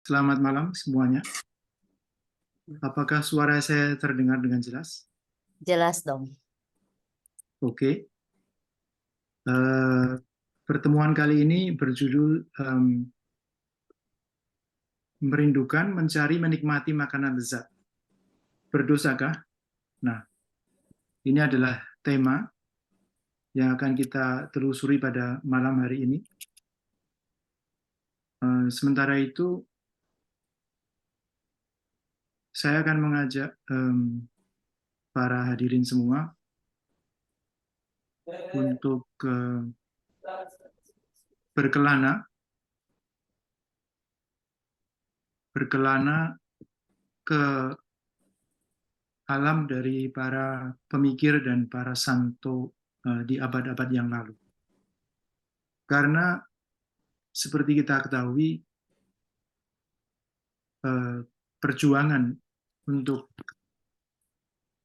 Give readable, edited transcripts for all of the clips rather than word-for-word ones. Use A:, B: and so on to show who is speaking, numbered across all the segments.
A: Selamat malam semuanya. Apakah suara saya terdengar dengan jelas?
B: Jelas dong.
A: Oke. Eh, Pertemuan kali ini berjudul Merindukan, Mencari, Menikmati Makanan Lezat. Berdosakah? Nah, ini adalah tema yang akan kita telusuri pada malam hari ini. Sementara itu, saya akan mengajak para hadirin semua untuk berkelana ke alam dari para pemikir dan para santo di abad-abad yang lalu. Karena seperti kita ketahui, perjuangan untuk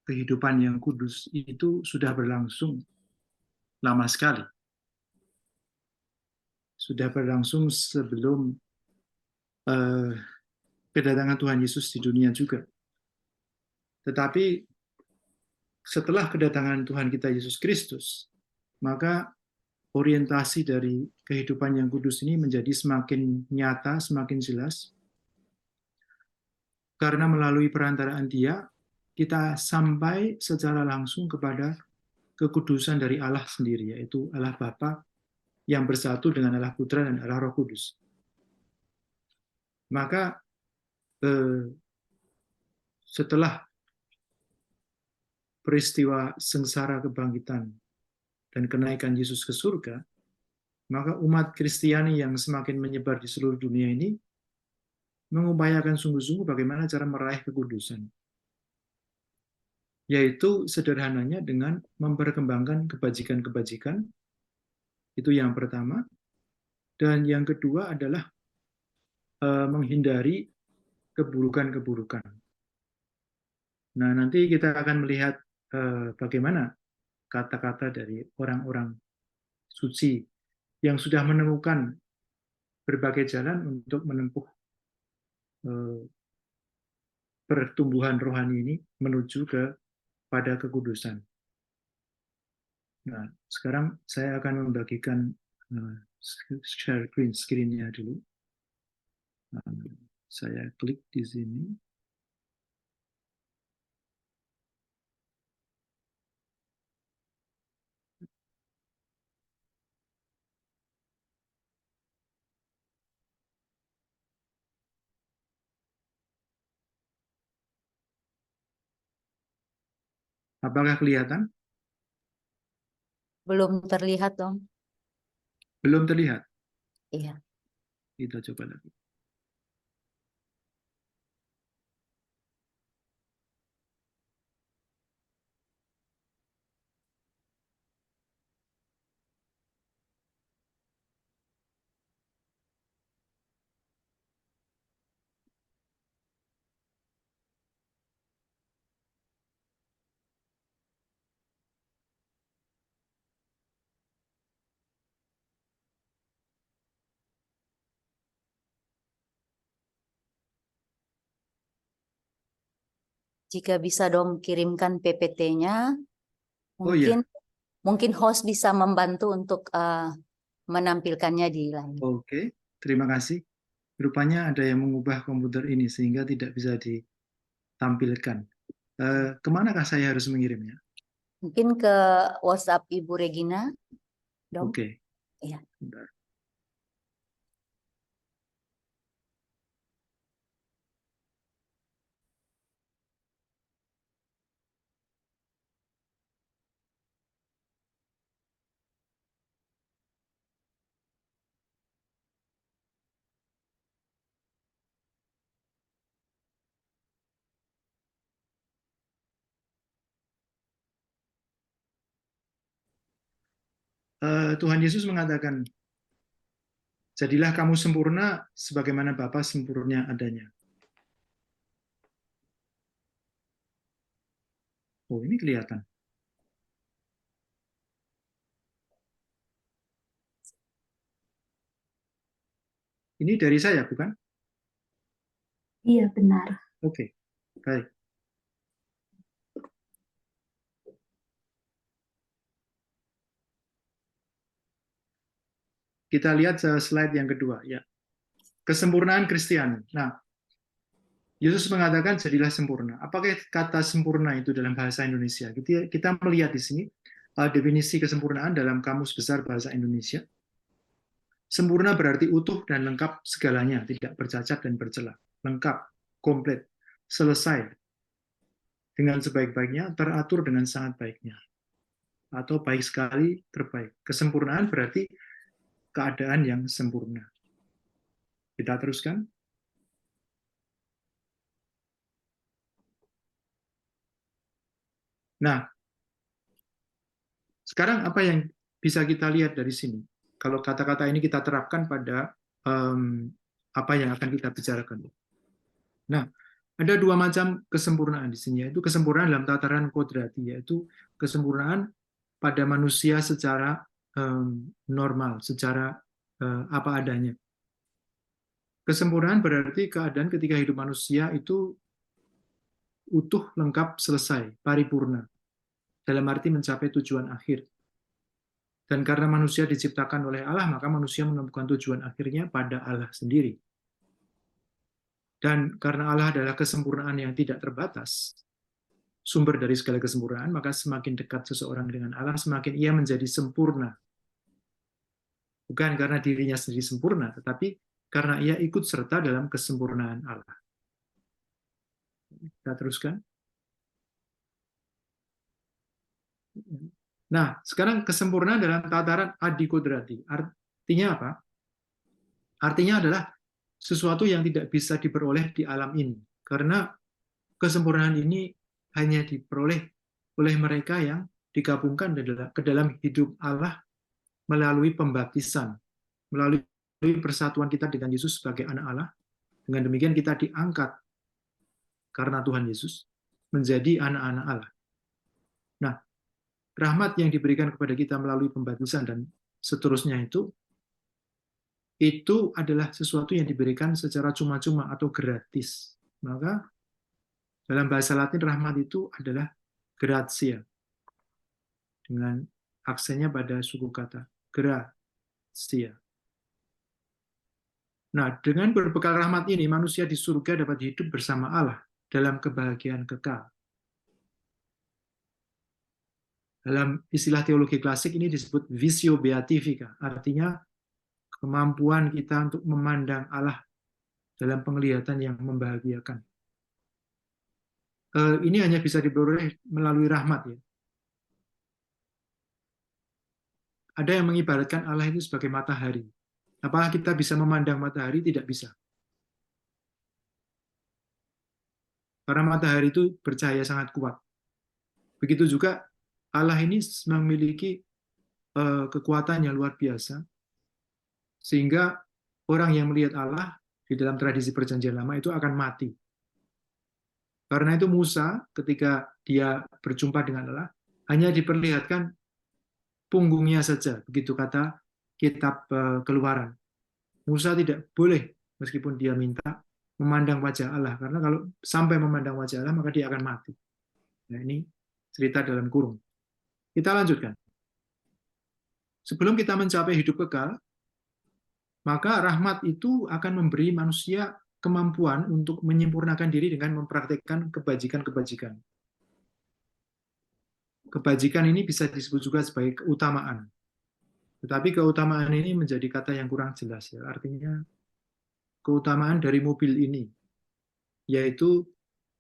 A: kehidupan yang kudus itu sudah berlangsung lama sekali. Sudah berlangsung sebelum uh, kedatangan Tuhan Yesus di dunia juga. Tetapi setelah kedatangan Tuhan kita Yesus Kristus, maka orientasi dari kehidupan yang kudus ini menjadi semakin nyata, semakin jelas, karena melalui perantaraan Dia, kita sampai secara langsung kepada kekudusan dari Allah sendiri, yaitu Allah Bapa yang bersatu dengan Allah Putra dan Allah Roh Kudus. Maka setelah peristiwa sengsara kebangkitan dan kenaikan Yesus ke surga, maka umat Kristiani yang semakin menyebar di seluruh dunia ini mengupayakan sungguh-sungguh bagaimana cara meraih kekudusan. Yaitu sederhananya dengan memperkembangkan kebajikan-kebajikan, itu yang pertama. Dan yang kedua adalah menghindari keburukan-keburukan. Nah, nanti kita akan melihat bagaimana kata-kata dari orang-orang suci yang sudah menemukan berbagai jalan untuk menempuh pertumbuhan rohani ini menuju pada kekudusan. Nah, sekarang saya akan membagikan share screen-nya dulu. Saya klik di sini. Apakah kelihatan?
B: Belum terlihat dong.
A: Belum terlihat.
B: Iya.
A: Kita coba lagi.
B: Jika bisa dong kirimkan PPT-nya,
A: Oh
B: mungkin
A: iya,
B: mungkin host bisa membantu untuk menampilkannya di layar.
A: oke. Terima kasih. Rupanya ada yang mengubah komputer ini sehingga tidak bisa ditampilkan. Kemanakah saya harus mengirimnya?
B: Mungkin ke WhatsApp Ibu Regina, dong.
A: Oke,
B: Iya.
A: bentar. Tuhan Yesus mengatakan, jadilah kamu sempurna sebagaimana Bapa sempurna adanya. Oh, ini kelihatan. Ini dari saya, bukan?
C: Iya, benar.
A: Oke, baik. Kita lihat slide yang kedua, ya. Kesempurnaan Kristiani. Nah, Yesus mengatakan jadilah sempurna. Apakah kata sempurna itu dalam bahasa Indonesia? Kita melihat di sini definisi kesempurnaan dalam Kamus Besar Bahasa Indonesia. Sempurna berarti utuh dan lengkap segalanya, tidak bercacat dan bercela. Lengkap, komplit, selesai, dengan sebaik-baiknya, teratur dengan sangat baiknya. Atau baik sekali, terbaik. Kesempurnaan berarti keadaan yang sempurna. Kita teruskan. Nah, sekarang apa yang bisa kita lihat dari sini? Kalau kata-kata ini kita terapkan pada apa yang akan kita bicarakan. Nah, ada dua macam kesempurnaan di sini, yaitu kesempurnaan dalam tataran kodrati, yaitu kesempurnaan pada manusia secara normal, secara apa adanya. Kesempurnaan berarti keadaan ketika hidup manusia itu utuh, lengkap, selesai, paripurna. Dalam arti mencapai tujuan akhir. Dan karena manusia diciptakan oleh Allah, maka manusia menemukan tujuan akhirnya pada Allah sendiri. Dan karena Allah adalah kesempurnaan yang tidak terbatas, sumber dari segala kesempurnaan, maka semakin dekat seseorang dengan Allah, semakin ia menjadi sempurna. Bukan karena dirinya sendiri sempurna, tetapi karena ia ikut serta dalam kesempurnaan Allah. Kita teruskan. Nah, sekarang kesempurnaan dalam tataran adikodrati. Artinya apa? Artinya adalah sesuatu yang tidak bisa diperoleh di alam ini. Karena kesempurnaan ini hanya diperoleh oleh mereka yang digabungkan ke dalam hidup Allah melalui pembaptisan, melalui persatuan kita dengan Yesus sebagai anak Allah. Dengan demikian kita diangkat karena Tuhan Yesus menjadi anak-anak Allah. Nah, rahmat yang diberikan kepada kita melalui pembaptisan dan seterusnya itu adalah sesuatu yang diberikan secara cuma-cuma atau gratis. Maka dalam bahasa Latin rahmat itu adalah gratia, dengan aksennya pada suku kata gratia. Nah, dengan berbekal rahmat ini, manusia di surga dapat hidup bersama Allah dalam kebahagiaan kekal. Dalam istilah teologi klasik ini disebut visio beatifica, artinya kemampuan kita untuk memandang Allah dalam penglihatan yang membahagiakan. Ini hanya bisa diperoleh melalui rahmat, ya. Ada yang mengibaratkan Allah itu sebagai matahari. Apakah kita bisa memandang matahari? Tidak bisa. Karena matahari itu bercahaya sangat kuat. Begitu juga Allah ini memiliki kekuatan yang luar biasa, sehingga orang yang melihat Allah di dalam tradisi perjanjian lama itu akan mati. Karena itu Musa ketika dia berjumpa dengan Allah, hanya diperlihatkan punggungnya saja, begitu kata kitab Keluaran. Musa tidak boleh, meskipun dia minta, memandang wajah Allah, karena kalau sampai memandang wajah Allah, maka dia akan mati. Nah, ini cerita dalam kurung. Kita lanjutkan. Sebelum kita mencapai hidup kekal, maka rahmat itu akan memberi manusia kemampuan untuk menyempurnakan diri dengan mempraktikkan kebajikan-kebajikan. Kebajikan ini bisa disebut juga sebagai keutamaan. Tetapi keutamaan ini menjadi kata yang kurang jelas, ya. Artinya keutamaan dari mobil ini, yaitu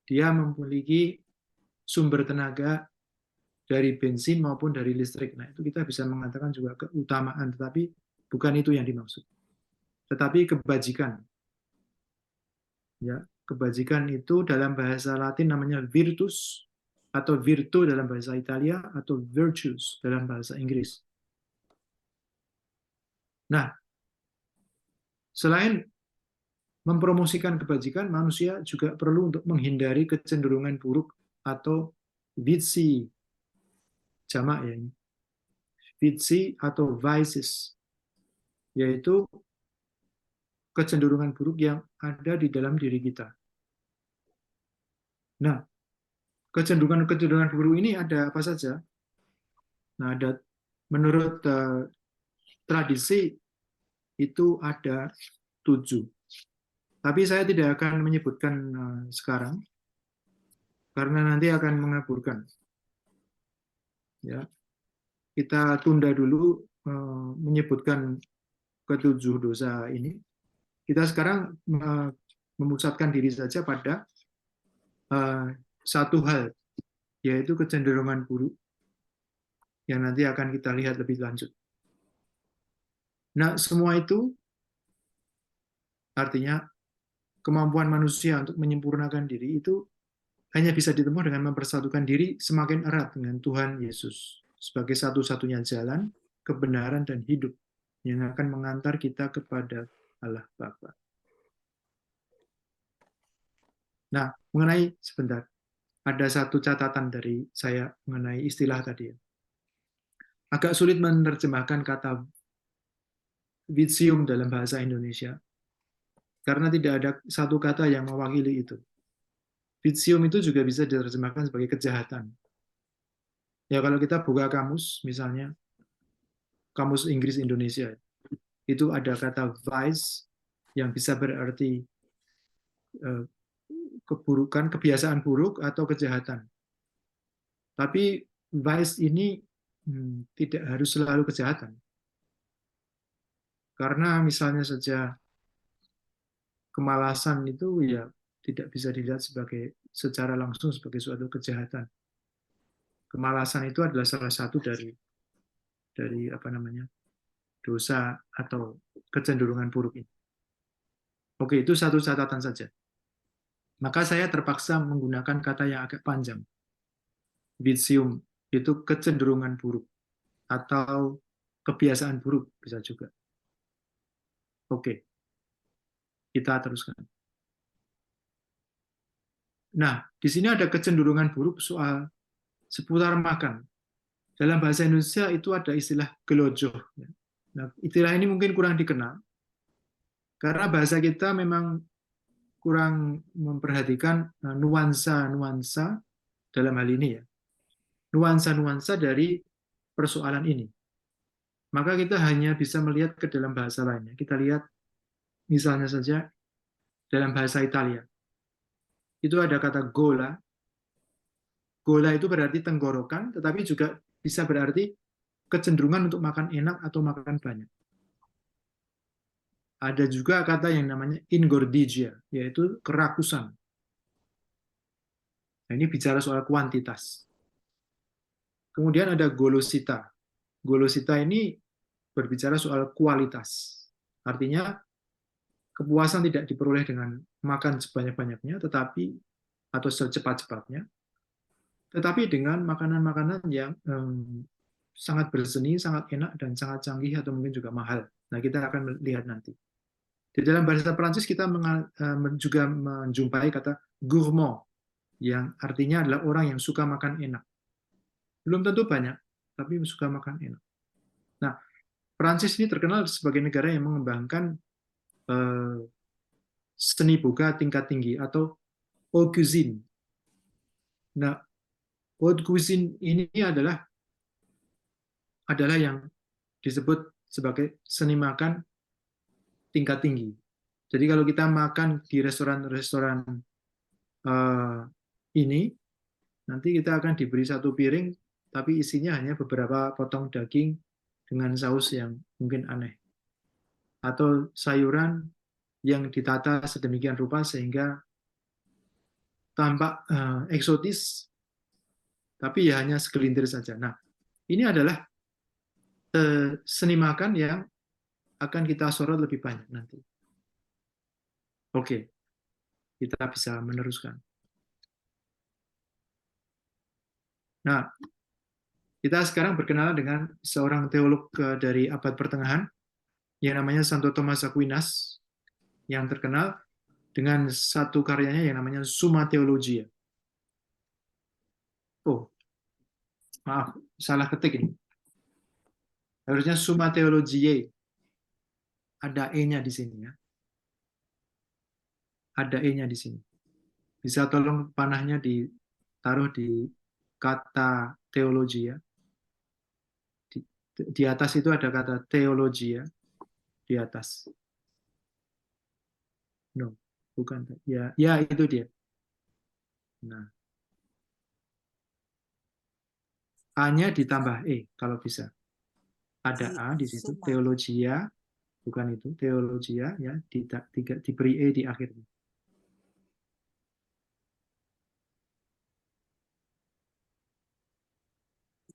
A: dia memiliki sumber tenaga dari bensin maupun dari listrik. Nah, itu kita bisa mengatakan juga keutamaan, tetapi bukan itu yang dimaksud. Tetapi kebajikan. Ya, kebajikan itu dalam bahasa Latin namanya virtus, atau virtu dalam bahasa Italia, atau virtues dalam bahasa Inggris. Nah, selain mempromosikan kebajikan, manusia juga perlu untuk menghindari kecenderungan buruk atau vici, jamak ya ini, vici atau vices, yaitu kecenderungan buruk yang ada di dalam diri kita. Nah, kecenderungan-kecenderungan buruk ini ada apa saja? Nah, ada menurut tradisi itu ada 7. Tapi saya tidak akan menyebutkan sekarang karena nanti akan mengaburkan. Ya, kita tunda dulu menyebutkan ketujuh dosa ini. Kita sekarang memusatkan diri saja pada satu hal, yaitu kecenderungan buruk yang nanti akan kita lihat lebih lanjut. Nah, semua itu artinya kemampuan manusia untuk menyempurnakan diri itu hanya bisa ditempuh dengan mempersatukan diri semakin erat dengan Tuhan Yesus sebagai satu-satunya jalan, kebenaran, dan hidup yang akan mengantar kita kepada Allah Bapa. Nah, sebentar, ada satu catatan dari saya mengenai istilah tadi. Agak sulit menerjemahkan kata visium dalam bahasa Indonesia, karena tidak ada satu kata yang mewakili itu. Visium itu juga bisa diterjemahkan sebagai kejahatan. Ya, kalau kita buka kamus, misalnya, kamus Inggris Indonesia, itu ada kata vice yang bisa berarti keburukan, kebiasaan buruk, atau kejahatan. Tapi vice ini tidak harus selalu kejahatan. Karena misalnya saja kemalasan itu ya tidak bisa dilihat secara langsung sebagai suatu kejahatan. Kemalasan itu adalah salah satu dari apa namanya, dosa atau kecenderungan buruk ini. Oke, itu satu catatan saja. Maka saya terpaksa menggunakan kata yang agak panjang. Visium itu kecenderungan buruk atau kebiasaan buruk bisa juga. Oke, kita teruskan. Nah, di sini ada kecenderungan buruk soal seputar makan. Dalam bahasa Indonesia itu ada istilah gelojoh. Nah, istilah ini mungkin kurang dikenal, karena bahasa kita memang kurang memperhatikan nuansa-nuansa dalam hal ini ya. Nuansa-nuansa dari persoalan ini. Maka kita hanya bisa melihat ke dalam bahasa lainnya. Kita lihat misalnya saja dalam bahasa Italia. Itu ada kata gola. Gola itu berarti tenggorokan, tetapi juga bisa berarti kecenderungan untuk makan enak atau makan banyak. Ada juga kata yang namanya ingordigia, yaitu kerakusan. Nah, ini bicara soal kuantitas. Kemudian ada golosita. Golosita ini berbicara soal kualitas. Artinya, kepuasan tidak diperoleh dengan makan sebanyak-banyaknya, atau secepat-cepatnya, tetapi dengan makanan-makanan yang sangat berseni, sangat enak, dan sangat canggih, atau mungkin juga mahal. Nah, kita akan lihat nanti. Di dalam bahasa Perancis kita juga menjumpai kata gourmand, yang artinya adalah orang yang suka makan enak. Belum tentu banyak, tapi suka makan enak. Nah, Perancis ini terkenal sebagai negara yang mengembangkan seni buka tingkat tinggi atau haute cuisine. Nah, haute cuisine ini adalah yang disebut sebagai seni makan tingkat tinggi. Jadi kalau kita makan di restoran-restoran ini, nanti kita akan diberi satu piring, tapi isinya hanya beberapa potong daging dengan saus yang mungkin aneh. Atau sayuran yang ditata sedemikian rupa sehingga tampak eksotis, tapi ya hanya segelintir saja. Nah, ini adalah seni makan yang akan kita sorot lebih banyak nanti. Oke, kita bisa meneruskan. Nah, kita sekarang berkenalan dengan seorang teolog dari abad pertengahan yang namanya Santo Thomas Aquinas, yang terkenal dengan satu karyanya yang namanya Summa Theologia. Oh, maaf, salah ketik ini. Harusnya Summa Theologiae. Ada E-nya di sini ya. Ada E-nya di sini. Bisa tolong panahnya ditaruh di kata teologi ya. Di atas itu ada kata teologi ya, di atas. No, bukan. Ya, ya itu dia. Nah, A-nya ditambah E kalau bisa. Ada A di situ, teologia, bukan itu, teologia ya, diberi E di akhirnya.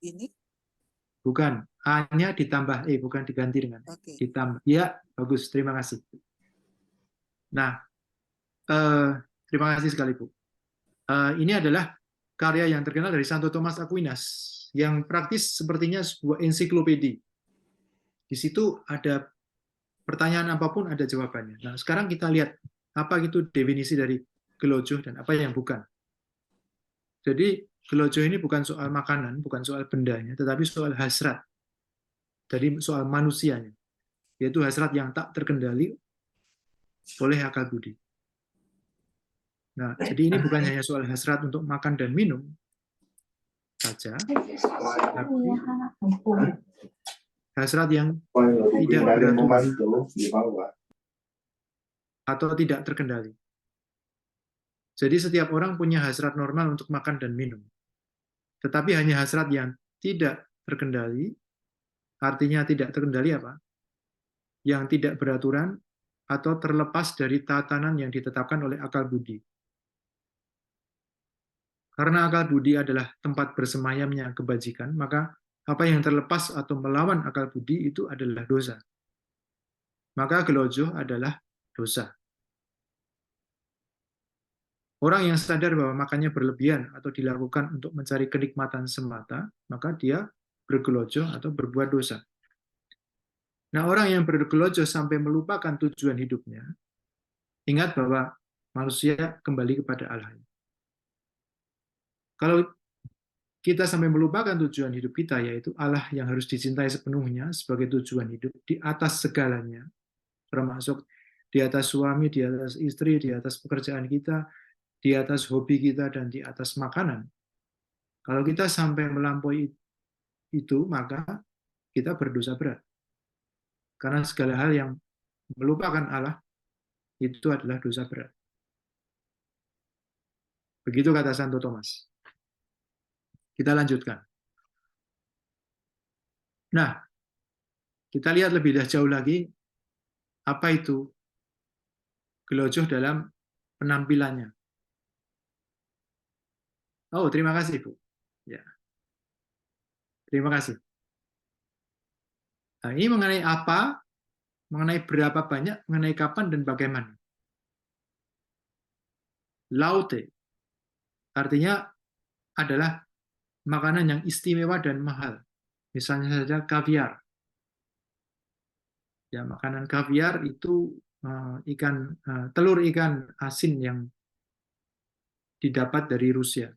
C: Ini?
A: Bukan, A-nya ditambah E, bukan diganti dengan
C: Oke.
A: ditambah. Ya, bagus, terima kasih. Nah, terima kasih sekali Bu. Ini adalah karya yang terkenal dari Santo Thomas Aquinas, yang praktis sepertinya sebuah ensiklopedi. Di situ ada pertanyaan apapun ada jawabannya. Nah, sekarang kita lihat apa itu definisi dari gelojoh dan apa yang bukan. Jadi gelojoh ini bukan soal makanan, bukan soal bendanya, tetapi soal hasrat. Dari soal manusianya, yaitu hasrat yang tak terkendali oleh akal budi. Nah, jadi ini bukan hanya soal hasrat untuk makan dan minum saja, tapi hasrat yang tidak beraturan atau tidak terkendali. Jadi setiap orang punya hasrat normal untuk makan dan minum. Tetapi hanya hasrat yang tidak terkendali, artinya tidak terkendali apa? Yang tidak beraturan atau terlepas dari tatanan yang ditetapkan oleh akal budi. Karena akal budi adalah tempat bersemayamnya kebajikan, maka apa yang terlepas atau melawan akal budi itu adalah dosa. Maka gelojoh adalah dosa. Orang yang sadar bahwa makannya berlebihan atau dilakukan untuk mencari kenikmatan semata, maka dia bergelojoh atau berbuat dosa. Nah, orang yang bergelojoh sampai melupakan tujuan hidupnya, ingat bahwa manusia kembali kepada Allah. Kalau kita sampai melupakan tujuan hidup kita, yaitu Allah yang harus dicintai sepenuhnya sebagai tujuan hidup di atas segalanya, termasuk di atas suami, di atas istri, di atas pekerjaan kita, di atas hobi kita, dan di atas makanan. Kalau kita sampai melampaui itu, maka kita berdosa berat. Karena segala hal yang melupakan Allah, itu adalah dosa berat. Begitu kata Santo Thomas. Kita lanjutkan. Nah, kita lihat lebih jauh lagi, apa itu gelojoh dalam penampilannya. Oh, terima kasih, Bu. Ya. Terima kasih. Nah, ini mengenai apa, mengenai berapa banyak, mengenai kapan, dan bagaimana. Laute, artinya adalah makanan yang istimewa dan mahal. Misalnya saja kaviar. Ya, makanan kaviar itu telur ikan asin yang didapat dari Rusia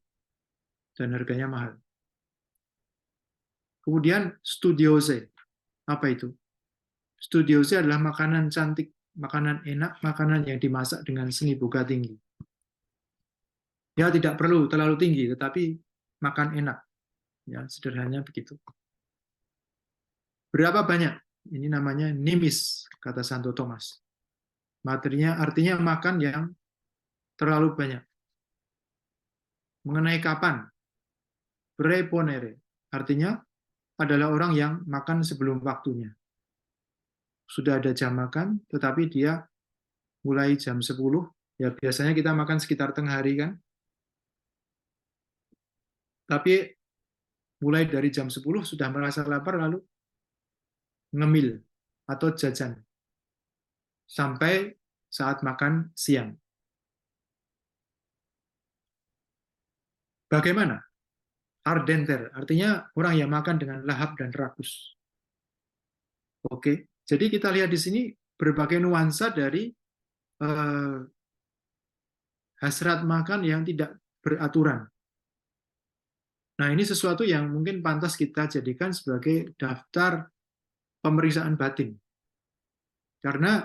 A: dan harganya mahal. Kemudian studiose, apa itu? Studiose adalah makanan cantik, makanan enak, makanan yang dimasak dengan seni buka tinggi. Ya, tidak perlu terlalu tinggi, tetapi makan enak. Ya, sederhananya begitu. Berapa banyak? Ini namanya nimis, kata Santo Thomas. Materinya artinya makan yang terlalu banyak. Mengenai kapan? Preponere, artinya adalah orang yang makan sebelum waktunya. Sudah ada jam makan, tetapi dia mulai jam 10, ya biasanya kita makan sekitar tengah hari kan. Tapi mulai dari jam 10 sudah merasa lapar lalu ngemil atau jajan sampai saat makan siang. Bagaimana? Ardenter, artinya orang yang makan dengan lahap dan rakus. Oke, jadi kita lihat di sini berbagai nuansa dari hasrat makan yang tidak beraturan. Nah, ini sesuatu yang mungkin pantas kita jadikan sebagai daftar pemeriksaan batin. Karena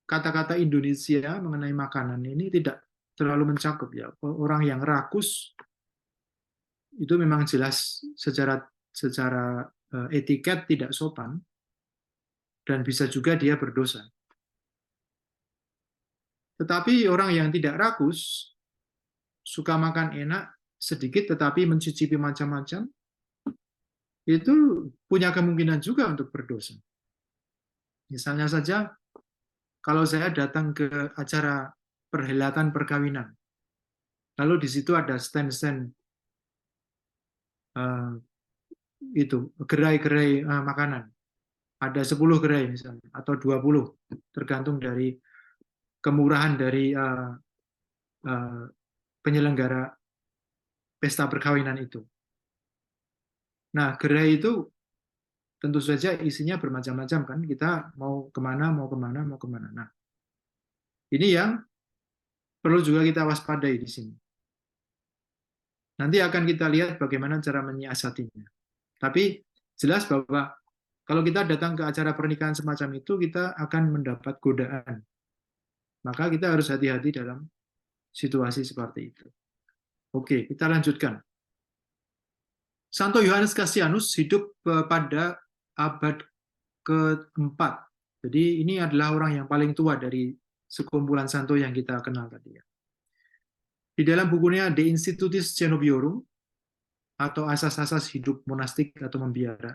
A: kata-kata Indonesia mengenai makanan ini tidak terlalu mencakup ya. Orang yang rakus itu memang jelas secara etiket tidak sopan dan bisa juga dia berdosa. Tetapi orang yang tidak rakus, suka makan enak, sedikit tetapi mencicipi macam-macam, itu punya kemungkinan juga untuk berdosa. Misalnya saja, kalau saya datang ke acara perhelatan perkawinan, lalu di situ ada stand-stand itu gerai-gerai makanan, ada 10 gerai misalnya atau 20, tergantung dari kemurahan dari penyelenggara pesta perkawinan itu. Nah, gerai itu tentu saja isinya bermacam-macam kan, kita mau kemana, mau kemana, mau kemana. Nah, ini yang perlu juga kita waspadai di sini. Nanti akan kita lihat bagaimana cara menyiasatinya. Tapi jelas bahwa kalau kita datang ke acara pernikahan semacam itu, kita akan mendapat godaan. Maka kita harus hati-hati dalam situasi seperti itu. Oke, kita lanjutkan. Santo Yohanes Cassianus hidup pada abad keempat. Jadi ini adalah orang yang paling tua dari sekumpulan santo yang kita kenal tadi. Di dalam bukunya De Institutis Cenobiorum, atau asas-asas hidup monastik atau membiara,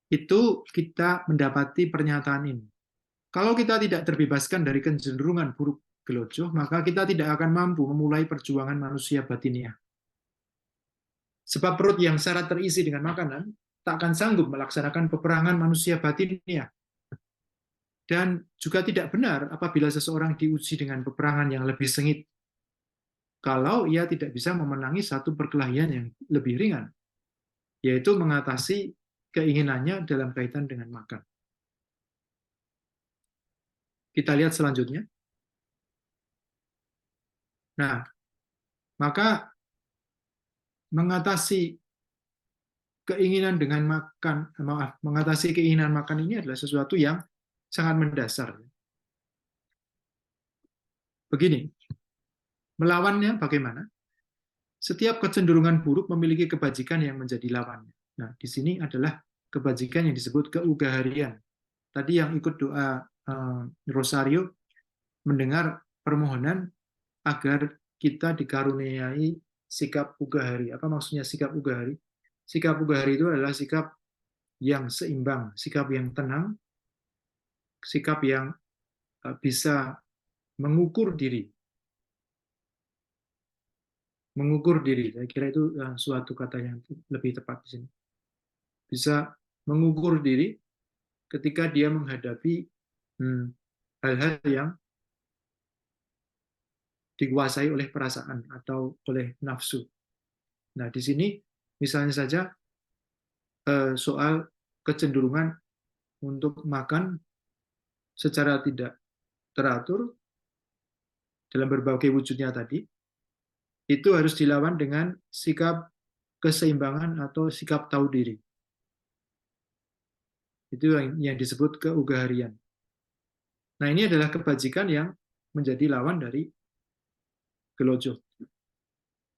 A: itu kita mendapati pernyataan ini. Kalau kita tidak terbebaskan dari kecenderungan buruk gelojoh, maka kita tidak akan mampu memulai perjuangan manusia batiniah. Sebab perut yang syarat terisi dengan makanan tak akan sanggup melaksanakan peperangan manusia batiniah. Dan juga tidak benar apabila seseorang diuji dengan peperangan yang lebih sengit, kalau ia tidak bisa memenangi satu perkelahian yang lebih ringan, yaitu mengatasi keinginannya dalam kaitan dengan makan. Kita lihat selanjutnya. Nah, maka mengatasi keinginan dengan makan, mengatasi keinginan makan ini adalah sesuatu yang sangat mendasar. Begini, melawannya bagaimana? Setiap kecenderungan buruk memiliki kebajikan yang menjadi lawannya. Nah, di sini adalah kebajikan yang disebut keugaharian. Tadi yang ikut doa Rosario mendengar permohonan agar kita dikaruniai sikap ugahari. Apa maksudnya sikap ugahari? Sikap ugahari itu adalah sikap yang seimbang, sikap yang tenang, sikap yang bisa mengukur diri. Mengukur diri, saya kira itu suatu kata yang lebih tepat di sini. Bisa mengukur diri ketika dia menghadapi hal-hal yang dikuasai oleh perasaan atau oleh nafsu. Nah, di sini misalnya saja soal kecenderungan untuk makan secara tidak teratur dalam berbagai wujudnya tadi, itu harus dilawan dengan sikap keseimbangan atau sikap tahu diri. Itu yang disebut keugaharian. Nah, ini adalah kebajikan yang menjadi lawan dari gelojoh.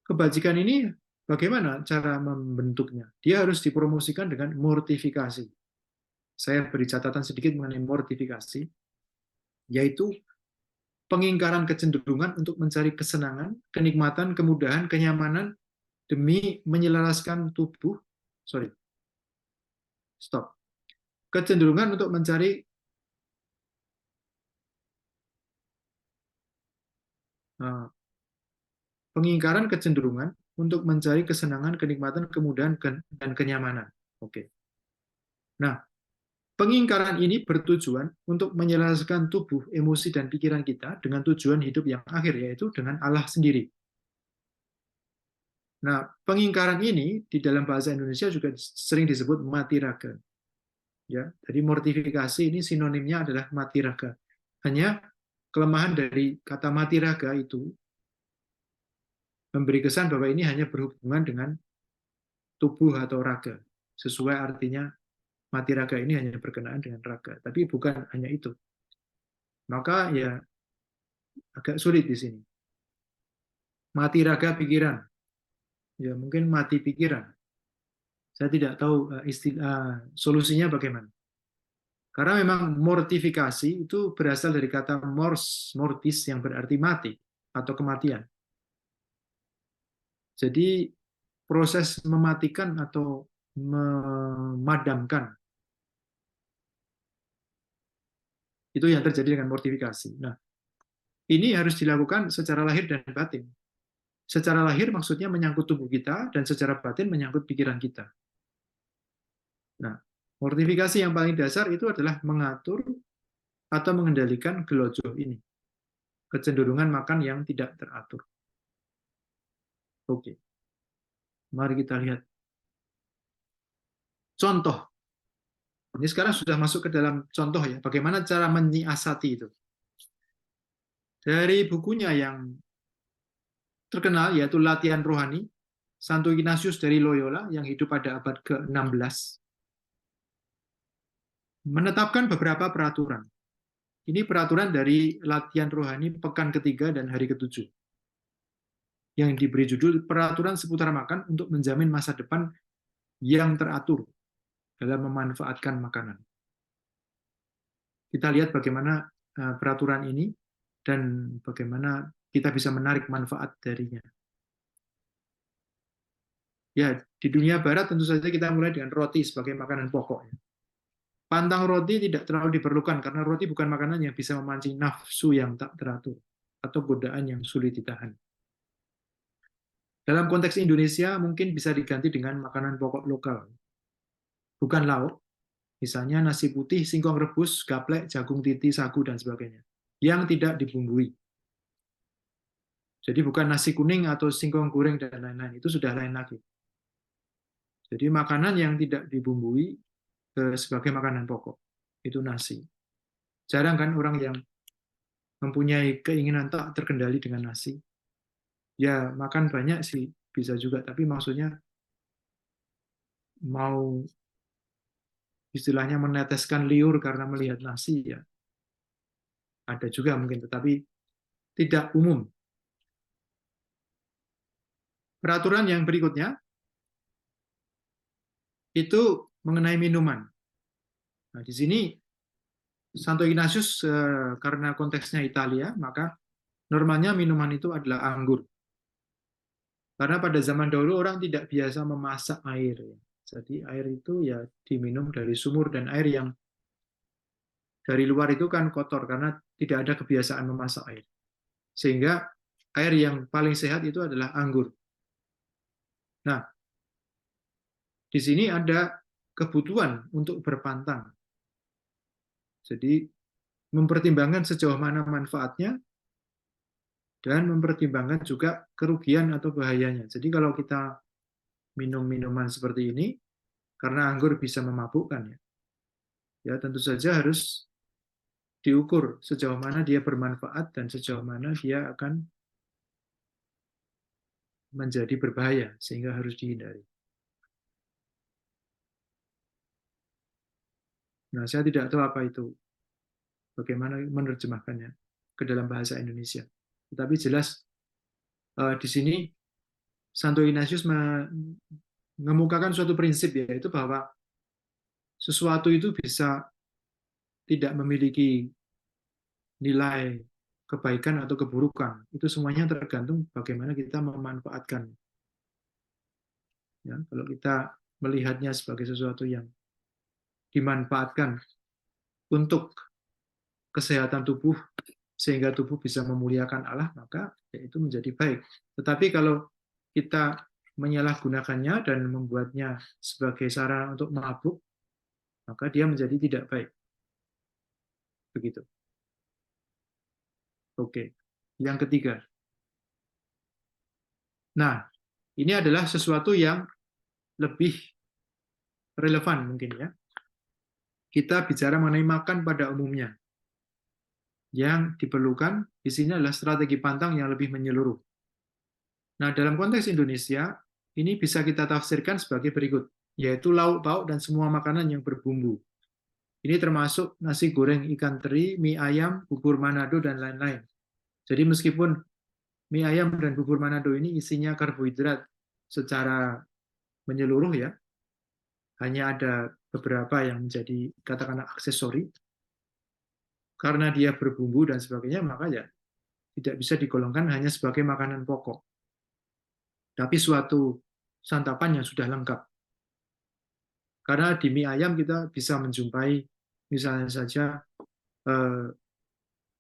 A: Kebajikan ini bagaimana cara membentuknya? Dia harus dipromosikan dengan mortifikasi. Saya beri catatan sedikit mengenai mortifikasi, yaitu pengingkaran kecenderungan untuk mencari kesenangan, kenikmatan, kemudahan, kenyamanan demi menyelaraskan tubuh. Kecenderungan untuk mencari pengingkaran kecenderungan untuk mencari kesenangan, kenikmatan, kemudahan, dan kenyamanan. Oke. Nah, pengingkaran ini bertujuan untuk menyelaraskan tubuh, emosi, dan pikiran kita dengan tujuan hidup yang akhir, yaitu dengan Allah sendiri. Nah, pengingkaran ini di dalam bahasa Indonesia juga sering disebut mati raga. Ya, jadi mortifikasi ini sinonimnya adalah mati raga. Hanya kelemahan dari kata mati raga itu memberi kesan bahwa ini hanya berhubungan dengan tubuh atau raga. Sesuai artinya mati raga ini hanya berkenaan dengan raga, tapi bukan hanya itu. Maka ya agak sulit di sini. mati raga pikiran. Ya, mungkin mati pikiran. Saya tidak tahu solusinya bagaimana. Karena memang mortifikasi itu berasal dari kata mors, mortis yang berarti mati atau kematian. Jadi proses mematikan atau memadamkan itu yang terjadi dengan mortifikasi. Nah, ini harus dilakukan secara lahir dan batin. Secara lahir maksudnya menyangkut tubuh kita, dan secara batin menyangkut pikiran kita. Nah, mortifikasi yang paling dasar itu adalah mengatur atau mengendalikan gelojoh ini. Kecenderungan makan yang tidak teratur. Oke. Mari kita lihat. Contoh. Ini sekarang sudah masuk ke dalam contoh ya. Bagaimana cara menyiasati itu. Dari bukunya yang terkenal, yaitu Latihan Rohani, Santo Ignatius dari Loyola, yang hidup pada abad ke-16, menetapkan beberapa peraturan. Ini peraturan dari latihan rohani pekan ketiga dan hari ke-7. Yang diberi judul Peraturan Seputar Makan untuk Menjamin Masa Depan yang Teratur dalam Memanfaatkan Makanan. Kita lihat bagaimana peraturan ini dan bagaimana kita bisa menarik manfaat darinya. Ya, di dunia barat tentu saja kita mulai dengan roti sebagai makanan pokok. Pantang roti tidak terlalu diperlukan karena roti bukan makanan yang bisa memancing nafsu yang tak teratur atau godaan yang sulit ditahan. Dalam konteks Indonesia mungkin bisa diganti dengan makanan pokok lokal. Bukan lauk, misalnya nasi putih, singkong rebus, gaplek, jagung titi, sagu, dan sebagainya, yang tidak dibumbui. Jadi bukan nasi kuning atau singkong goreng dan lain-lain, itu sudah lain lagi. Jadi makanan yang tidak dibumbui sebagai makanan pokok, itu nasi. Jarang kan orang yang mempunyai keinginan tak terkendali dengan nasi. Ya makan banyak sih bisa juga, tapi maksudnya mau istilahnya meneteskan liur karena melihat nasi, ya ada juga mungkin, tetapi tidak umum. Peraturan yang berikutnya itu mengenai minuman. Nah, di sini Santo Ignatius karena konteksnya Italia, maka normalnya minuman itu adalah anggur. Karena pada zaman dahulu orang tidak biasa memasak air. Jadi air itu ya diminum dari sumur, dan air yang dari luar itu kan kotor karena tidak ada kebiasaan memasak air. Sehingga air yang paling sehat itu adalah anggur. Nah, di sini ada kebutuhan untuk berpantang. Jadi mempertimbangkan sejauh mana manfaatnya dan mempertimbangkan juga kerugian atau bahayanya. Jadi kalau kita minum minuman seperti ini, karena anggur bisa memabukkan, ya tentu saja harus diukur sejauh mana dia bermanfaat dan sejauh mana dia akan menjadi berbahaya, sehingga harus dihindari. Nah, saya tidak tahu apa itu, bagaimana menerjemahkannya ke dalam bahasa Indonesia. Tetapi jelas di sini Santo Ignatius mengemukakan suatu prinsip, yaitu bahwa sesuatu itu bisa tidak memiliki nilai kebaikan atau keburukan. Itu semuanya tergantung bagaimana kita memanfaatkan. Ya, kalau kita melihatnya sebagai sesuatu yang dimanfaatkan untuk kesehatan tubuh, sehingga tubuh bisa memuliakan Allah, maka ya itu menjadi baik. Tetapi kalau kita menyalahgunakannya dan membuatnya sebagai sarana untuk mabuk, maka dia menjadi tidak baik. Begitu. Oke. Yang ketiga. Nah, ini adalah sesuatu yang lebih relevan mungkin ya. Kita bicara mengenai makan pada umumnya. Yang diperlukan di sini adalah strategi pantang yang lebih menyeluruh. Nah, dalam konteks Indonesia, ini bisa kita tafsirkan sebagai berikut, yaitu lauk pauk dan semua makanan yang berbumbu. Ini termasuk nasi goreng ikan teri, mie ayam, bubur Manado, dan lain-lain. Jadi meskipun mie ayam dan bubur Manado ini isinya karbohidrat secara menyeluruh ya. Hanya ada beberapa yang menjadi katakanlah aksesori. Karena dia berbumbu dan sebagainya, maka ya tidak bisa digolongkan hanya sebagai makanan pokok. Tapi suatu santapan yang sudah lengkap. Karena di mie ayam kita bisa menjumpai misalnya saja eh,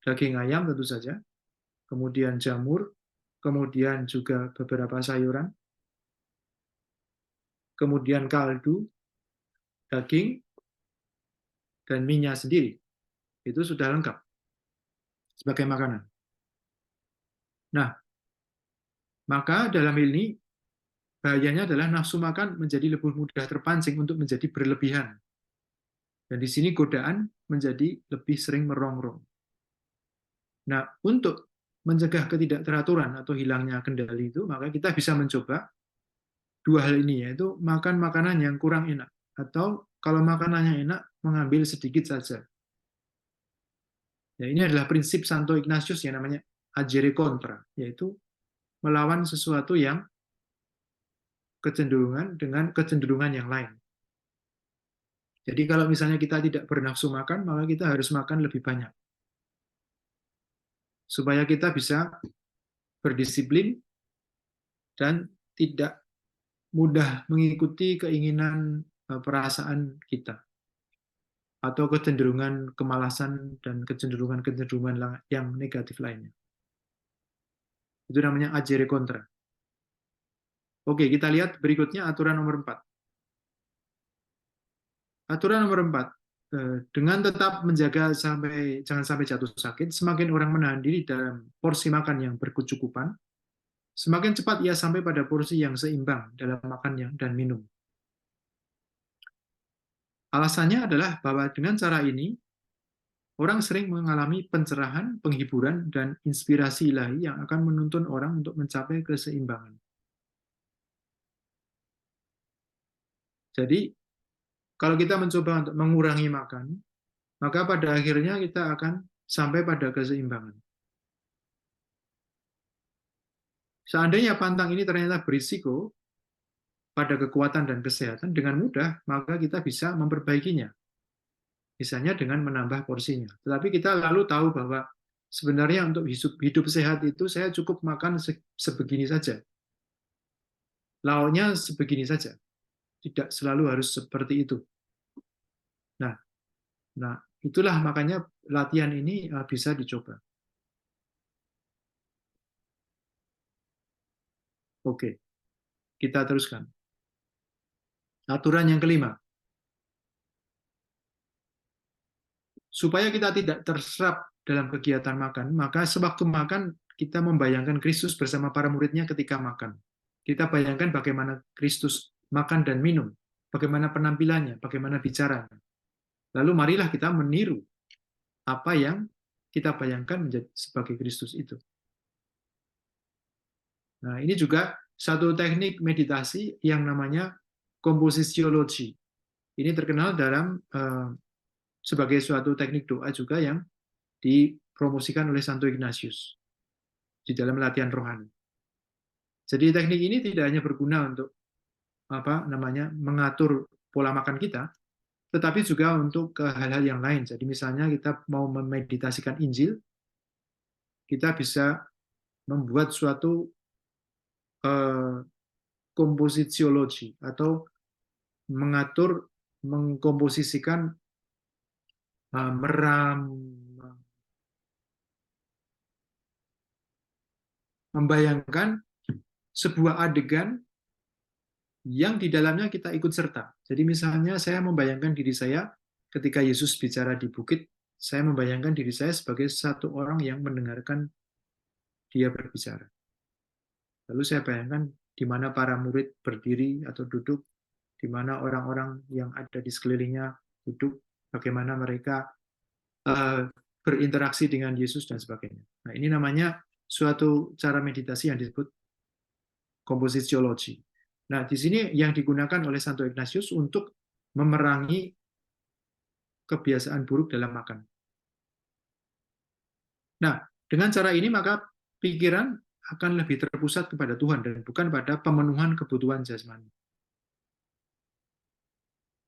A: daging ayam tentu saja, kemudian jamur, kemudian juga beberapa sayuran, kemudian kaldu, daging, dan minyak sendiri. Itu sudah lengkap sebagai makanan. Nah, maka dalam hal ini bahayanya adalah nafsu makan menjadi lebih mudah terpancing untuk menjadi berlebihan. Dan di sini godaan menjadi lebih sering merongrong. Nah, untuk mencegah ketidakteraturan atau hilangnya kendali itu, maka kita bisa mencoba dua hal ini, yaitu makan makanan yang kurang enak, atau kalau makanannya enak, mengambil sedikit saja. Ya, ini adalah prinsip Santo Ignatius yang namanya agere contra, yaitu melawan sesuatu yang kecenderungan dengan kecenderungan yang lain. Jadi kalau misalnya kita tidak bernafsu makan, maka kita harus makan lebih banyak. Supaya kita bisa berdisiplin dan tidak mudah mengikuti keinginan perasaan kita atau kecenderungan kemalasan dan kecenderungan-kecenderungan yang negatif lainnya. Itu namanya agere contra. Oke, kita lihat berikutnya aturan nomor 4. Aturan nomor 4. Dengan tetap menjaga jangan sampai jatuh sakit, semakin orang menahan diri dalam porsi makan yang berkecukupan, semakin cepat ia sampai pada porsi yang seimbang dalam makan dan minum. Alasannya adalah bahwa dengan cara ini, orang sering mengalami pencerahan, penghiburan, dan inspirasi ilahi yang akan menuntun orang untuk mencapai keseimbangan. Jadi, kalau kita mencoba untuk mengurangi makan, maka pada akhirnya kita akan sampai pada keseimbangan. Seandainya pantang ini ternyata berisiko pada kekuatan dan kesehatan, dengan mudah maka kita bisa memperbaikinya. Misalnya dengan menambah porsinya. Tetapi kita lalu tahu bahwa sebenarnya untuk hidup sehat itu saya cukup makan sebegini saja. Lauknya sebegini saja. Tidak selalu harus seperti itu. Nah, itulah makanya latihan ini bisa dicoba. Oke, kita teruskan. Aturan yang kelima. Supaya kita tidak terserap dalam kegiatan makan, maka sewaktu makan kita membayangkan Kristus bersama para muridnya ketika makan. Kita bayangkan bagaimana Kristus makan dan minum, bagaimana penampilannya, bagaimana bicaranya. Lalu marilah kita meniru apa yang kita bayangkan menjadi sebagai Kristus itu. Nah, ini juga satu teknik meditasi yang namanya komposisiologi. Ini terkenal dalam sebagai suatu teknik doa juga yang dipromosikan oleh Santo Ignatius di dalam latihan rohani. Jadi teknik ini tidak hanya berguna untuk mengatur pola makan kita, tetapi juga untuk hal-hal yang lain. Jadi misalnya kita mau memeditasikan Injil, kita bisa membuat suatu komposisiologi atau mengatur, mengkomposisikan, membayangkan sebuah adegan yang di dalamnya kita ikut serta. Jadi misalnya saya membayangkan diri saya ketika Yesus bicara di bukit, saya membayangkan diri saya sebagai satu orang yang mendengarkan dia berbicara. Lalu saya bayangkan di mana para murid berdiri atau duduk, di mana orang-orang yang ada di sekelilingnya duduk, bagaimana mereka berinteraksi dengan Yesus dan sebagainya. Nah, ini namanya suatu cara meditasi yang disebut komposisiologi. Nah, di sini yang digunakan oleh Santo Ignatius untuk memerangi kebiasaan buruk dalam makan. Nah, dengan cara ini maka pikiran akan lebih terpusat kepada Tuhan dan bukan pada pemenuhan kebutuhan jasmani.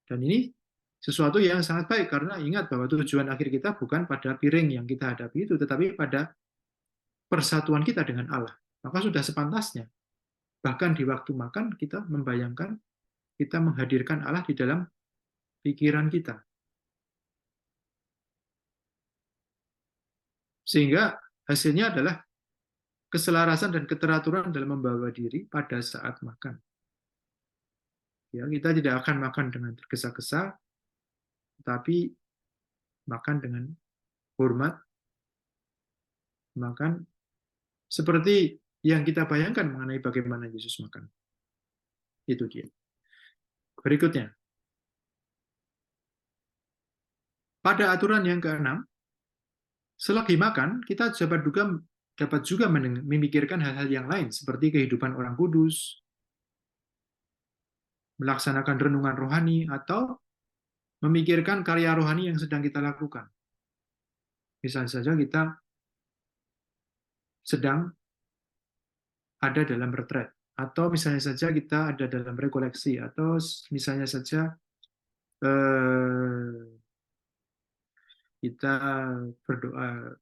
A: Dan ini sesuatu yang sangat baik, karena ingat bahwa tujuan akhir kita bukan pada piring yang kita hadapi itu, tetapi pada persatuan kita dengan Allah. Maka sudah sepantasnya, bahkan di waktu makan kita membayangkan, kita menghadirkan Allah di dalam pikiran kita. Sehingga hasilnya adalah keselarasan dan keteraturan dalam membawa diri pada saat makan. Ya, kita tidak akan makan dengan tergesa-gesa, tapi makan dengan hormat, makan seperti yang kita bayangkan mengenai bagaimana Yesus makan. Itu dia. Berikutnya, pada aturan yang keenam, selagi makan, kita dapat juga memikirkan hal-hal yang lain, seperti kehidupan orang kudus, melaksanakan renungan rohani, atau memikirkan karya rohani yang sedang kita lakukan. Misalnya saja kita sedang ada dalam retret, atau misalnya saja kita ada dalam rekoleksi, atau misalnya saja kita berdoa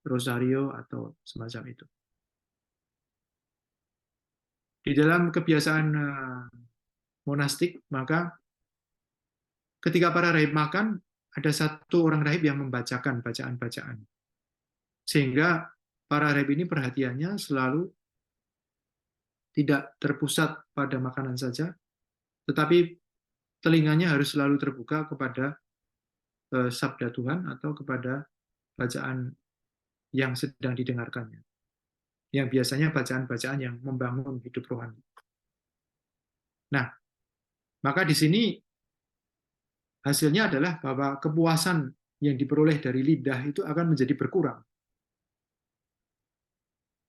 A: rosario atau semacam itu. Di dalam kebiasaan monastik, maka ketika para rahib makan, ada satu orang rahib yang membacakan bacaan-bacaan. Sehingga para rahib ini perhatiannya selalu tidak terpusat pada makanan saja, tetapi telinganya harus selalu terbuka kepada sabda Tuhan atau kepada bacaan yang sedang didengarkannya. Yang biasanya bacaan-bacaan yang membangun hidup rohani. Nah, maka di sini hasilnya adalah bahwa kepuasan yang diperoleh dari lidah itu akan menjadi berkurang.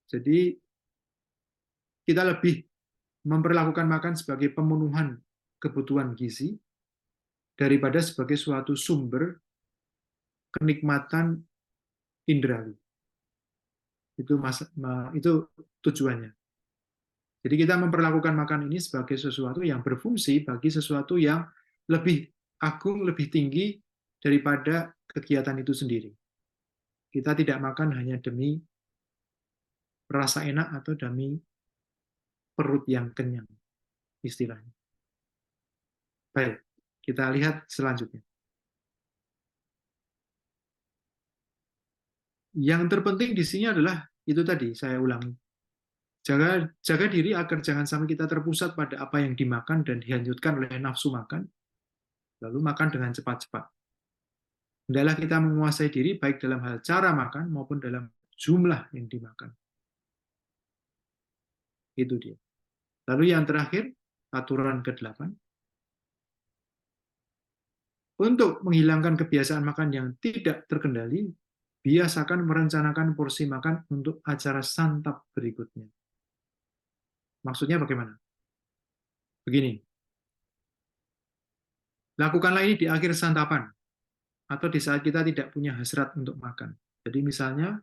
A: Jadi kita lebih memperlakukan makan sebagai pemenuhan kebutuhan gizi daripada sebagai suatu sumber kenikmatan indrawi. Itu tujuannya. Jadi kita memperlakukan makan ini sebagai sesuatu yang berfungsi bagi sesuatu yang lebih agung, lebih tinggi daripada kegiatan itu sendiri. Kita tidak makan hanya demi rasa enak atau demi perut yang kenyang, istilahnya. Baik, kita lihat selanjutnya. Yang terpenting di sini adalah itu tadi, saya ulangi. Jaga diri agar jangan sampai kita terpusat pada apa yang dimakan dan dihanyutkan oleh nafsu makan, lalu makan dengan cepat-cepat. Hendaklah kita menguasai diri baik dalam hal cara makan maupun dalam jumlah yang dimakan. Itu dia. Lalu yang terakhir, aturan ke-8. Untuk menghilangkan kebiasaan makan yang tidak terkendali, biasakan merencanakan porsi makan untuk acara santap berikutnya. Maksudnya bagaimana? Begini. Lakukanlah ini di akhir santapan atau di saat kita tidak punya hasrat untuk makan. Jadi misalnya,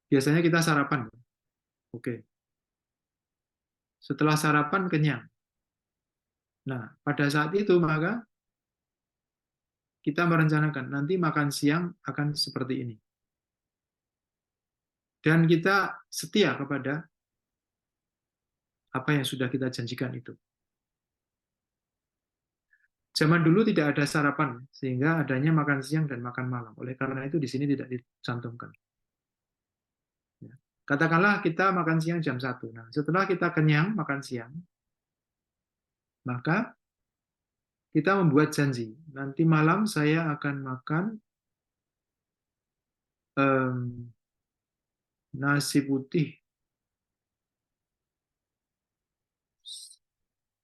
A: biasanya kita sarapan. Oke. Setelah sarapan kenyang. Nah, pada saat itu maka kita merencanakan nanti makan siang akan seperti ini. Dan kita setia kepada apa yang sudah kita janjikan itu. Zaman dulu tidak ada sarapan, sehingga adanya makan siang dan makan malam. Oleh karena itu di sini tidak dicantumkan. Katakanlah kita makan siang jam 1. Nah, setelah kita kenyang makan siang, maka kita membuat janji. Nanti malam saya akan makan nasi putih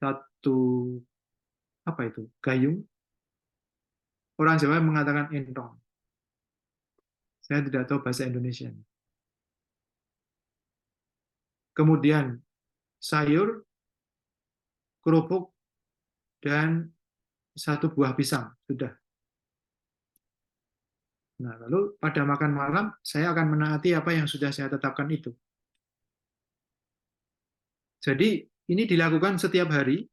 A: 1 apa itu? Gayung. Orang Jawa mengatakan entong. Saya tidak tahu bahasa Indonesia. Kemudian sayur, kerupuk, dan 1 buah pisang. Sudah. Nah, lalu pada makan malam, saya akan menaati apa yang sudah saya tetapkan itu. Jadi, ini dilakukan setiap hari,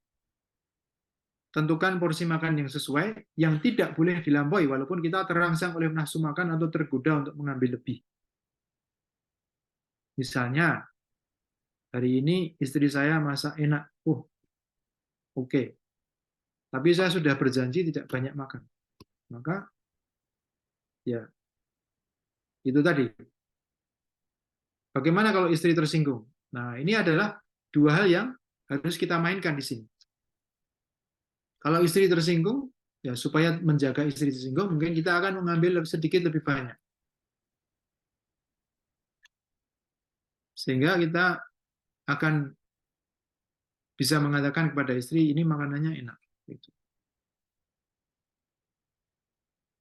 A: tentukan porsi makan yang sesuai, yang tidak boleh dilampaui, walaupun kita terangsang oleh nafsu makan atau tergoda untuk mengambil lebih. Misalnya, hari ini istri saya masak enak. Oke. Tapi saya sudah berjanji tidak banyak makan. Maka, ya, itu tadi. Bagaimana kalau istri tersinggung? Nah, ini adalah dua hal yang harus kita mainkan di sini. Kalau istri tersinggung, ya supaya menjaga istri tersinggung, mungkin kita akan mengambil sedikit lebih banyak. Sehingga kita akan bisa mengatakan kepada istri, ini makanannya enak. Gitu.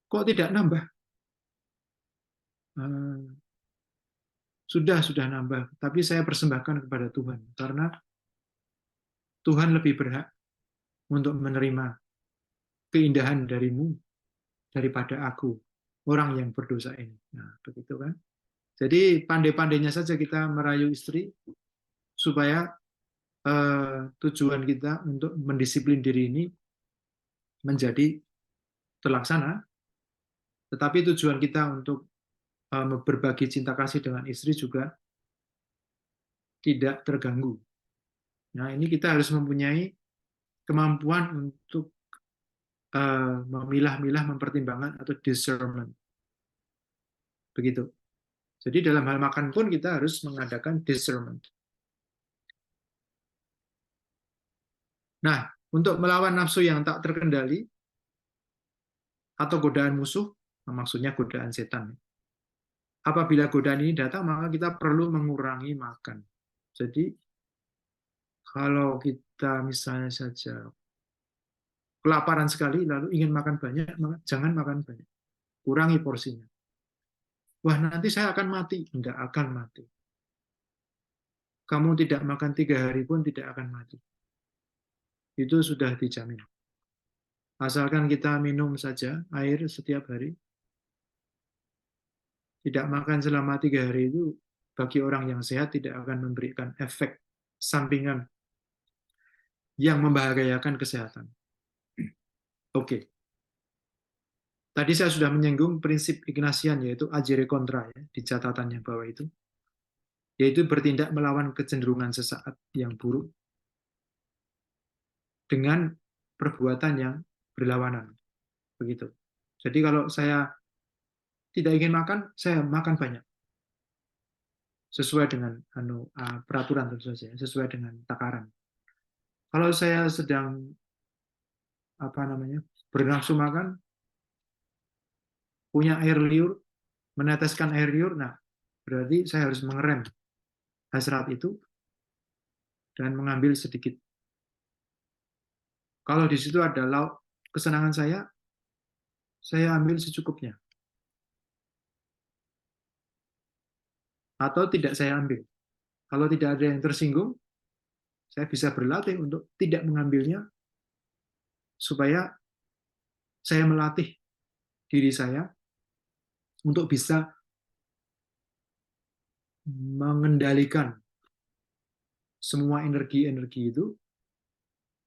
A: Kok tidak nambah? Sudah nambah, tapi saya persembahkan kepada Tuhan. Karena Tuhan lebih berhak untuk menerima keindahan darimu daripada aku, orang yang berdosa ini. Nah, begitu kan? Jadi pandai-pandainya saja kita merayu istri supaya tujuan kita untuk mendisiplin diri ini menjadi terlaksana, tetapi tujuan kita untuk berbagi cinta kasih dengan istri juga tidak terganggu. Nah, ini kita harus mempunyai kemampuan untuk memilah-milah, mempertimbangkan atau discernment. Begitu. Jadi dalam hal makan pun kita harus mengadakan discernment. Nah, untuk melawan nafsu yang tak terkendali atau godaan musuh, maksudnya godaan setan. Apabila godaan ini datang, maka kita perlu mengurangi makan. Jadi, kalau kita misalnya saja kelaparan sekali, lalu ingin makan banyak, jangan makan banyak. Kurangi porsinya. Wah, nanti saya akan mati. Tidak akan mati. Kamu tidak makan 3 hari pun tidak akan mati. Itu sudah dijamin. Asalkan kita minum saja air setiap hari, tidak makan selama 3 hari itu bagi orang yang sehat tidak akan memberikan efek sampingan yang membahayakan kesehatan. Oke. Tadi saya sudah menyinggung prinsip Ignatian, yaitu agere contra, ya, di catatannya bawah itu, yaitu bertindak melawan kecenderungan sesaat yang buruk dengan perbuatan yang berlawanan. Begitu. Jadi kalau saya tidak ingin makan, saya makan banyak. Sesuai dengan peraturan tentu saja, sesuai dengan takaran. Kalau saya sedang bernafsu makan, punya air liur, meneteskan air liur, nah berarti saya harus mengerem hasrat itu dan mengambil sedikit. Kalau di situ ada lauk kesenangan saya ambil secukupnya. Atau tidak saya ambil. Kalau tidak ada yang tersinggung, saya bisa berlatih untuk tidak mengambilnya, supaya saya melatih diri saya untuk bisa mengendalikan semua energi-energi itu,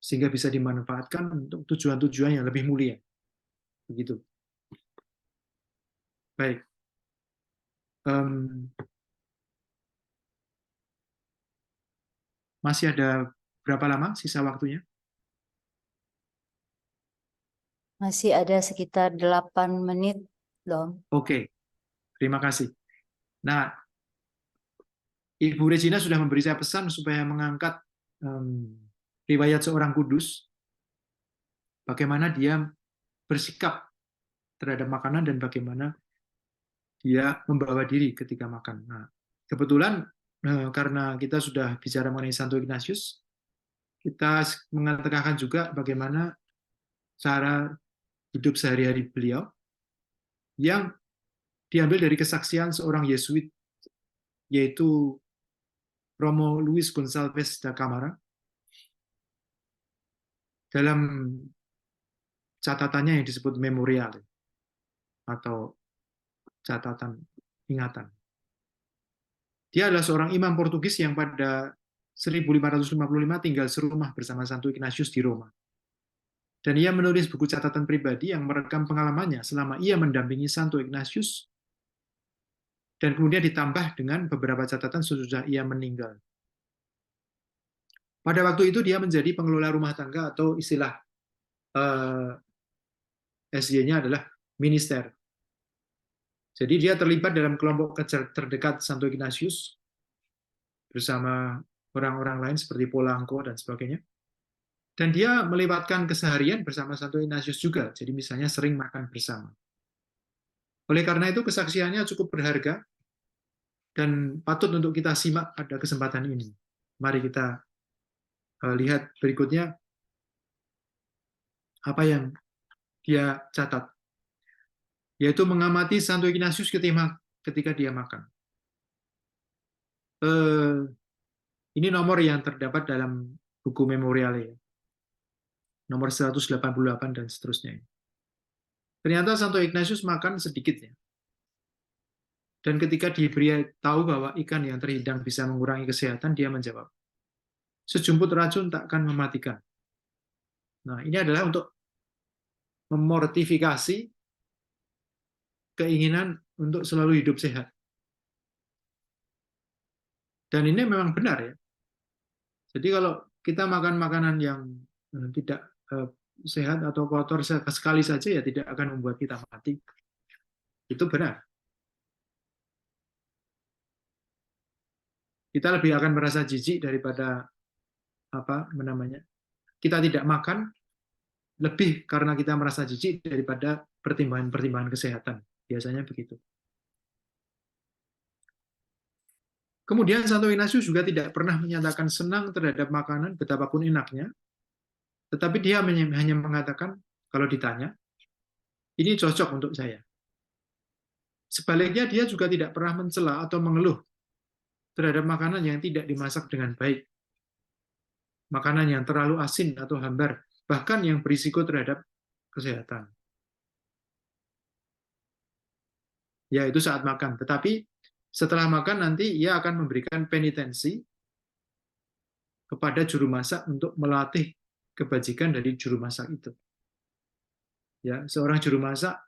A: sehingga bisa dimanfaatkan untuk tujuan-tujuan yang lebih mulia. Begitu. Baik. Masih ada berapa lama sisa waktunya?
B: Masih ada sekitar 8 menit, Dom.
A: Oke, terima kasih. Nah, Ibu Regina sudah memberi saya pesan supaya mengangkat riwayat seorang kudus, bagaimana dia bersikap terhadap makanan dan bagaimana dia membawa diri ketika makan. Nah, kebetulan karena kita sudah bicara mengenai Santo Ignatius, kita mengatakan juga bagaimana cara hidup sehari-hari beliau yang diambil dari kesaksian seorang Yesuit, yaitu Romo Luis Gonçalves da Camara. Dalam catatannya yang disebut memorial atau catatan ingatan. Dia adalah seorang imam Portugis yang pada 1555 tinggal serumah bersama Santo Ignatius di Roma. Dan ia menulis buku catatan pribadi yang merekam pengalamannya selama ia mendampingi Santo Ignatius, dan kemudian ditambah dengan beberapa catatan sesudah ia meninggal. Pada waktu itu dia menjadi pengelola rumah tangga, atau istilah SY-nya adalah minister. Jadi dia terlibat dalam kelompok terdekat Santo Ignatius bersama orang-orang lain seperti Polanco dan sebagainya. Dan dia melewatkan keseharian bersama Santo Ignatius juga. Jadi misalnya sering makan bersama. Oleh karena itu kesaksiannya cukup berharga dan patut untuk kita simak pada kesempatan ini. Mari kita lihat berikutnya apa yang dia catat, yaitu mengamati Santo Ignatius ketika dia makan. Ini nomor yang terdapat dalam buku Memoriale, nomor 188 dan seterusnya. Ternyata Santo Ignatius makan sedikit ya. Dan ketika diberi tahu bahwa ikan yang terhidang bisa mengurangi kesehatan, dia menjawab, sejumput racun tak akan mematikan. Nah, ini adalah untuk memortifikasi keinginan untuk selalu hidup sehat. Dan ini memang benar ya. Jadi kalau kita makan makanan yang tidak sehat atau kotor sekali saja, ya tidak akan membuat kita mati. Itu benar. Kita lebih akan merasa jijik daripada kita tidak makan, lebih karena kita merasa jijik daripada pertimbangan-pertimbangan kesehatan. Biasanya begitu. Kemudian Santo Ignatius juga tidak pernah menyatakan senang terhadap makanan betapapun enaknya, tetapi dia hanya mengatakan kalau ditanya, ini cocok untuk saya. Sebaliknya dia juga tidak pernah mencela atau mengeluh terhadap makanan yang tidak dimasak dengan baik, makanan yang terlalu asin atau hambar, bahkan yang berisiko terhadap kesehatan. Ya, itu saat makan. Tetapi setelah makan nanti ia akan memberikan penitensi kepada juru masak untuk melatih kebajikan dari juru masak itu. Ya, seorang juru masak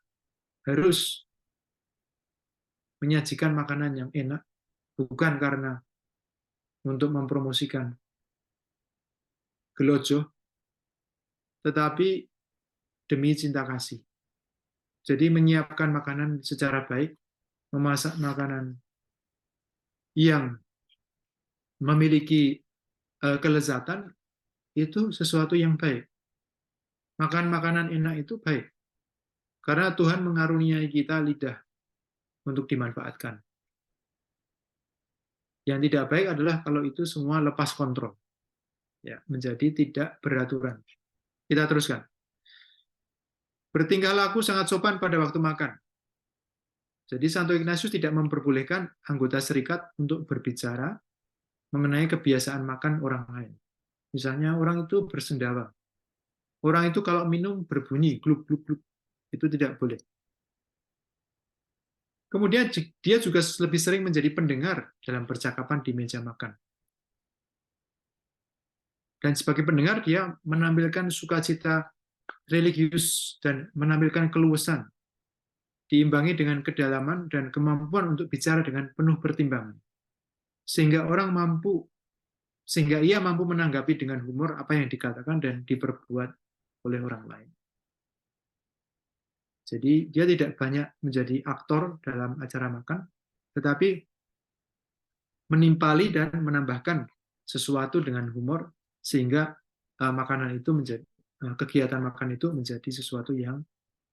A: harus menyajikan makanan yang enak, bukan karena untuk mempromosikan gelojoh, tetapi demi cinta kasih. Jadi menyiapkan makanan secara baik, memasak makanan yang memiliki kelezatan, itu sesuatu yang baik. Makan makanan enak itu baik. Karena Tuhan mengaruniai kita lidah untuk dimanfaatkan. Yang tidak baik adalah kalau itu semua lepas kontrol. Ya, menjadi tidak beraturan. Kita teruskan. Bertingkah laku sangat sopan pada waktu makan. Jadi Santo Ignatius tidak memperbolehkan anggota serikat untuk berbicara mengenai kebiasaan makan orang lain. Misalnya orang itu bersendawa. Orang itu kalau minum berbunyi gluk gluk gluk. Itu tidak boleh. Kemudian dia juga lebih sering menjadi pendengar dalam percakapan di meja makan. Dan sebagai pendengar dia menampilkan sukacita religius dan menampilkan keluasan, diimbangi dengan kedalaman dan kemampuan untuk bicara dengan penuh pertimbangan. Sehingga ia mampu menanggapi dengan humor apa yang dikatakan dan diperbuat oleh orang lain. Jadi dia tidak banyak menjadi aktor dalam acara makan, tetapi menimpali dan menambahkan sesuatu dengan humor sehingga makanan itu kegiatan makan itu menjadi sesuatu yang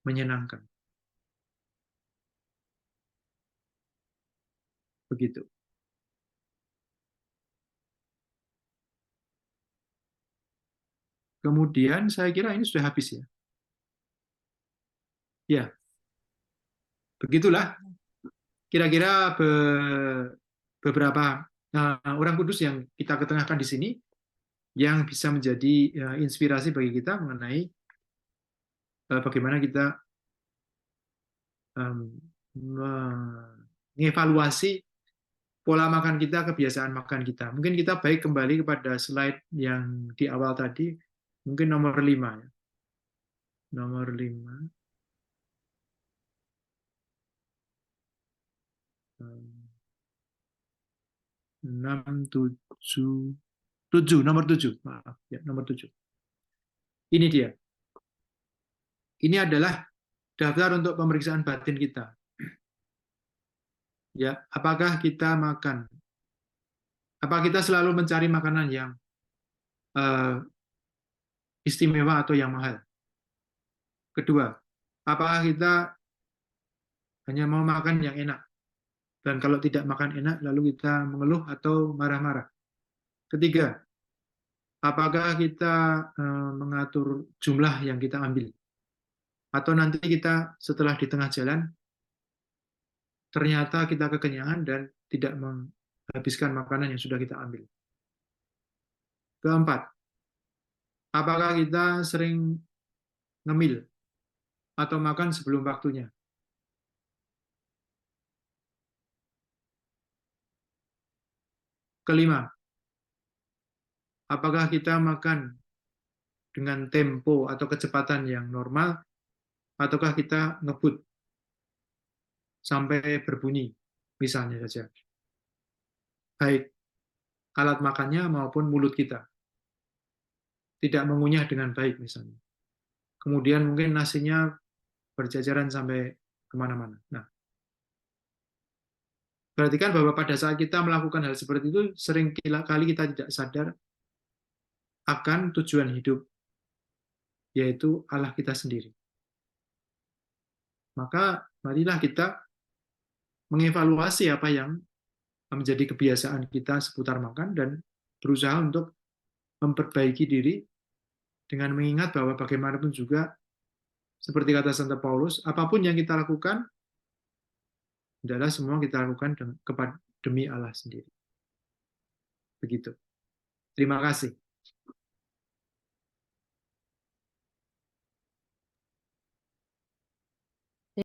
A: menyenangkan. Begitu. Kemudian saya kira ini sudah habis ya. Ya, begitulah kira-kira beberapa orang kudus yang kita ketengahkan di sini yang bisa menjadi inspirasi bagi kita mengenai bagaimana kita mengevaluasi pola makan kita, kebiasaan makan kita. Mungkin kita baik kembali kepada slide yang di awal tadi, mungkin nomor 5. Ya. Nomor 5. 6, 7, 7, nomor 7. Maaf, ya, nomor 7. Ini dia. Ini adalah daftar untuk pemeriksaan batin kita. Ya, apakah kita makan? Apakah kita selalu mencari makanan yang istimewa atau yang mahal? Kedua, apakah kita hanya mau makan yang enak? Dan kalau tidak makan enak, lalu kita mengeluh atau marah-marah. Ketiga, apakah kita mengatur jumlah yang kita ambil? Atau nanti kita setelah di tengah jalan, ternyata kita kekenyangan dan tidak menghabiskan makanan yang sudah kita ambil. Keempat, apakah kita sering ngemil atau makan sebelum waktunya? Kelima, apakah kita makan dengan tempo atau kecepatan yang normal, ataukah kita ngebut sampai berbunyi, misalnya saja. Baik alat makannya maupun mulut kita. Tidak mengunyah dengan baik, misalnya. Kemudian mungkin nasinya berjajaran sampai kemana-mana. Nah, perhatikan bahwa pada saat kita melakukan hal seperti itu, sering kali kita tidak sadar akan tujuan hidup, yaitu Allah kita sendiri. Maka marilah kita mengevaluasi apa yang menjadi kebiasaan kita seputar makan dan berusaha untuk memperbaiki diri dengan mengingat bahwa bagaimanapun juga, seperti kata Santo Paulus, apapun yang kita lakukan adalah semua kita lakukan demi Allah sendiri. Begitu. Terima kasih.